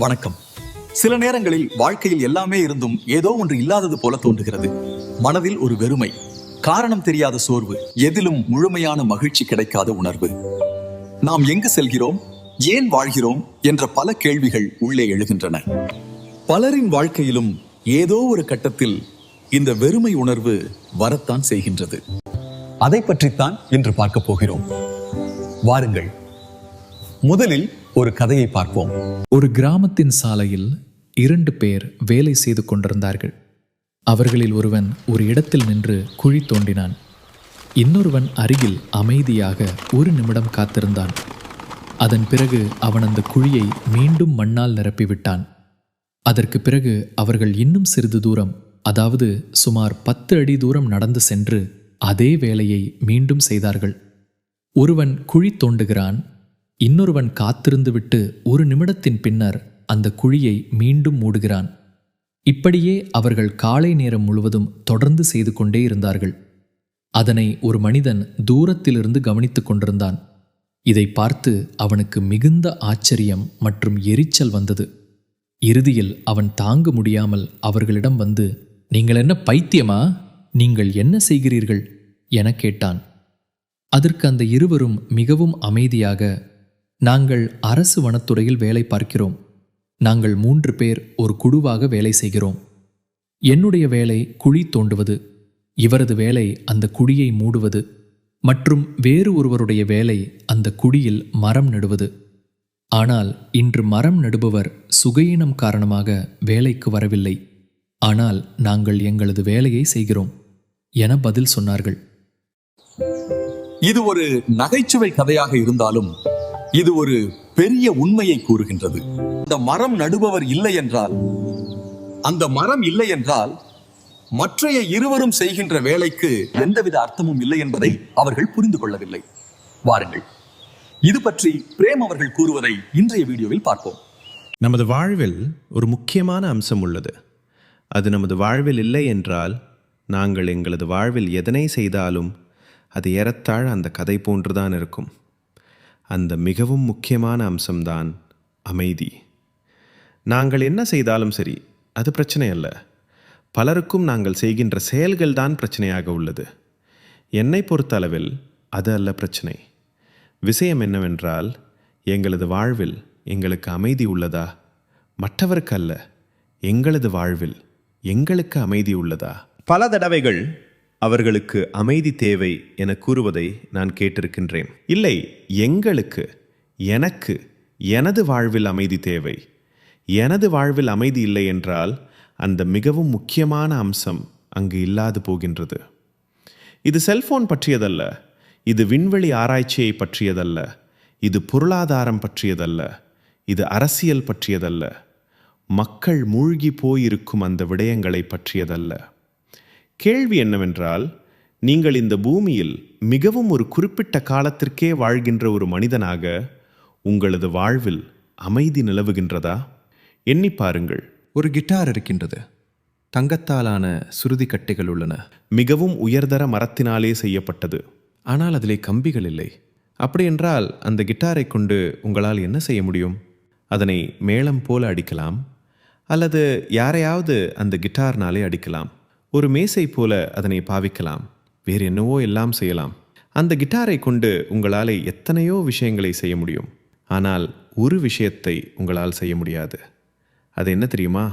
வணக்கம். சில நேரங்களில் வாழ்க்கையில் எல்லாமே இருந்தும் ஏதோ ஒன்று இல்லாதது போல தோன்றுகிறது. மனதில் ஒரு வெறுமை, காரணம் தெரியாத சோர்வு, எதிலும் முழுமையான மகிழ்ச்சி கிடைக்காத உணர்வு. நாம் எங்கு செல்கிறோம், ஏன் வாழ்கிறோம் என்ற பல கேள்விகள் உள்ளே எழுகின்றன. பலரின் வாழ்க்கையிலும் ஏதோ ஒரு கட்டத்தில் இந்த வெறுமை உணர்வு வரத்தான் செய்கின்றது. அதை பற்றித்தான் இன்று பார்க்க போகிறோம். வாருங்கள், முதலில் ஒரு கதையை பார்ப்போம். ஒரு கிராமத்தின் சாலையில் 2 பேர் வேலை செய்து கொண்டிருந்தார்கள். அவர்களில் ஒருவன் ஒரு இடத்தில் நின்று குழி தோண்டினான். இன்னொருவன் அருகில் அமைதியாக 1 நிமிடம் காத்திருந்தான். அதன் பிறகு அவன் அந்த குழியை மீண்டும் மண்ணால் நிரப்பிவிட்டான். அதற்கு பிறகு அவர்கள் இன்னும் சிறிது தூரம், அதாவது சுமார் 10 அடி தூரம் நடந்து சென்று அதே வேலையை மீண்டும் செய்தார்கள். ஒருவன் குழி தோண்டுகிறான், இன்னொருவன் காத்திருந்துவிட்டு 1 நிமிடத்தின் பின்னர் அந்த குழியை மீண்டும் மூடுகிறான். இப்படியே அவர்கள் காலை நேரம் முழுவதும் தொடர்ந்து செய்து கொண்டே இருந்தார்கள். அதனை ஒரு மனிதன் தூரத்திலிருந்து கவனித்துக் கொண்டிருந்தான். இதை பார்த்து அவனுக்கு மிகுந்த ஆச்சரியம் மற்றும் எரிச்சல் வந்தது. இறுதியில் அவன் தாங்க முடியாமல் அவர்களிடம் வந்து, "நீங்கள் என்ன பைத்தியமா? நீங்கள் என்ன செய்கிறீர்கள்?" என கேட்டான். அதற்கு அந்த இருவரும் மிகவும் அமைதியாக, "நாங்கள் அரசு வனத்துறையில் வேலை பார்க்கிறோம். நாங்கள் 3 பேர் ஒரு குழுவாக வேலை செய்கிறோம். என்னுடைய வேலை குழி தோண்டுவது, இவரது வேலை அந்த குழியை மூடுவது, மற்றும் வேறு ஒருவருடைய வேலை அந்த குழியில் மரம் நடுவது. ஆனால் இன்று மரம் நடுபவர் சுகையினம் காரணமாக வேலைக்கு வரவில்லை. ஆனால் நாங்கள் எங்களது வேலையை செய்கிறோம்" என பதில் சொன்னார்கள். இது ஒரு நகைச்சுவை கதையாக இருந்தாலும் இது ஒரு பெரிய உண்மையை கூறுகின்றது. அந்த மரம் நடுபவர் இல்லை என்றால், அந்த மரம் இல்லை என்றால் மற்றைய இருவரும் செய்கின்ற வேலைக்கு எந்தவித அர்த்தமும் இல்லை என்பதை அவர்கள் புரிந்து கொள்ளவில்லை. வாருங்கள், இது பற்றி பிரேம் அவர்கள் கூறுவதை இன்றைய வீடியோவில் பார்ப்போம். நமது வாழ்வில் ஒரு முக்கியமான அம்சம் உள்ளது. அது நமது வாழ்வில் இல்லை என்றால் நாங்கள் எங்களது வாழ்வில் எதனை செய்தாலும் அது ஏறத்தாழ அந்த கதை போன்றுதான் இருக்கும். அந்த மிகவும் முக்கியமான அம்சம்தான் அமைதி. நாங்கள் என்ன செய்தாலும் சரி, அது பிரச்சனை அல்ல. பலருக்கும் நாங்கள் செய்கின்ற செயல்கள் தான் பிரச்சனையாக உள்ளது. என்னை பொறுத்த அளவில் அது அல்ல பிரச்சனை. விஷயம் என்னவென்றால், எங்களது வாழ்வில் எங்களுக்கு அமைதி உள்ளதா? மற்றவருக்கு அல்ல, எங்களது வாழ்வில் எங்களுக்கு அமைதி உள்ளதா? பல தடவைகள் அவர்களுக்கு அமைதி தேவை என கூறுவதை நான் கேட்டிருக்கின்றேன். இல்லை, எங்களுக்கு, எனக்கு, எனது வாழ்வில் அமைதி தேவை. எனது வாழ்வில் அமைதி இல்லை என்றால் அந்த மிகவும் முக்கியமான அம்சம் அங்கு இல்லாது போகின்றது. இது செல்போன் பற்றியதல்ல, இது விண்வெளி ஆராய்ச்சியை பற்றியதல்ல, இது பொருளாதாரம் பற்றியதல்ல, இது அரசியல் பற்றியதல்ல, மக்கள் மூழ்கி போயிருக்கும் அந்த விடயங்களை பற்றியதல்ல. கேள்வி என்னவென்றால், நீங்கள் இந்த பூமியில் மிகவும் ஒரு குறிப்பிட்ட காலத்திற்கே வாழ்கின்ற ஒரு மனிதனாக உங்களது வாழ்வில் அமைதி நிலவுகின்றதா? எண்ணி பாருங்கள். ஒரு கிட்டார் இருக்கின்றது. தங்கத்தாலான சுருதி கட்டைகள் உள்ளன. மிகவும் உயர்தர மரத்தினாலே செய்யப்பட்டது. ஆனால் அதிலே கம்பிகள் இல்லை. அப்படியென்றால் அந்த கிட்டாரை கொண்டு உங்களால் என்ன செய்ய முடியும்? அதனை மேளம் போல அடிக்கலாம், அல்லது யாரையாவது அந்த கிட்டார்னாலே அடிக்கலாம். ஒரு மேசை போல அதனை பாவிக்கலாம். வேறு என்னவோ எல்லாம் செய்யலாம். அந்த கிட்டாரை கொண்டு உங்களால் எத்தனையோ விஷயங்களை செய்ய முடியும். ஆனால் ஒரு விஷயத்தை உங்களால் செய்ய முடியாது. அது என்ன தெரியுமா?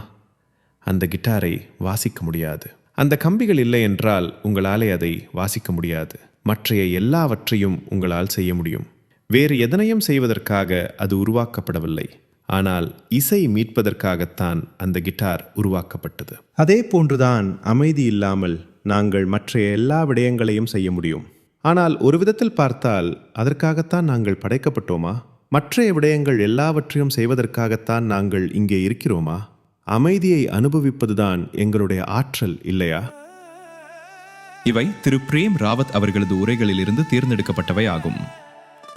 அந்த கிட்டாரை வாசிக்க முடியாது. அந்த கம்பிகள் இல்லை என்றால் உங்களாலே அதை வாசிக்க முடியாது. மற்றைய எல்லாவற்றையும் உங்களால் செய்ய முடியும். வேறு எதனையும் செய்வதற்காக அது உருவாக்கப்படவில்லை. ஆனால் இசை மீட்பதற்காகத்தான் அந்த கிட்டார் உருவாக்கப்பட்டது. அதே போன்றுதான் அமைதி இல்லாமல் நாங்கள் மற்ற எல்லா விடயங்களையும் செய்ய முடியும். ஆனால் ஒரு விதத்தில் பார்த்தால் அதற்காகத்தான் நாங்கள் படைக்கப்பட்டோமா? மற்றைய விடயங்கள் எல்லாவற்றையும் செய்வதற்காகத்தான் நாங்கள் இங்கே இருக்கிறோமா? அமைதியை அனுபவிப்பதுதான் எங்களுடைய ஆற்றல், இல்லையா? இவை திரு பிரேம் ராவத் அவர்களது உரைகளிலிருந்து தேர்ந்தெடுக்கப்பட்டவை ஆகும்.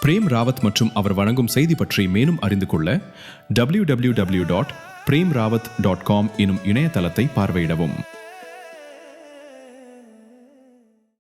பிரேம் ராவத் மற்றும் அவர் வழங்கும் செய்தி பற்றி மேலும் அறிந்து கொள்ள www.premrawat.com எனும் இணையதளத்தை பார்வையிடவும்.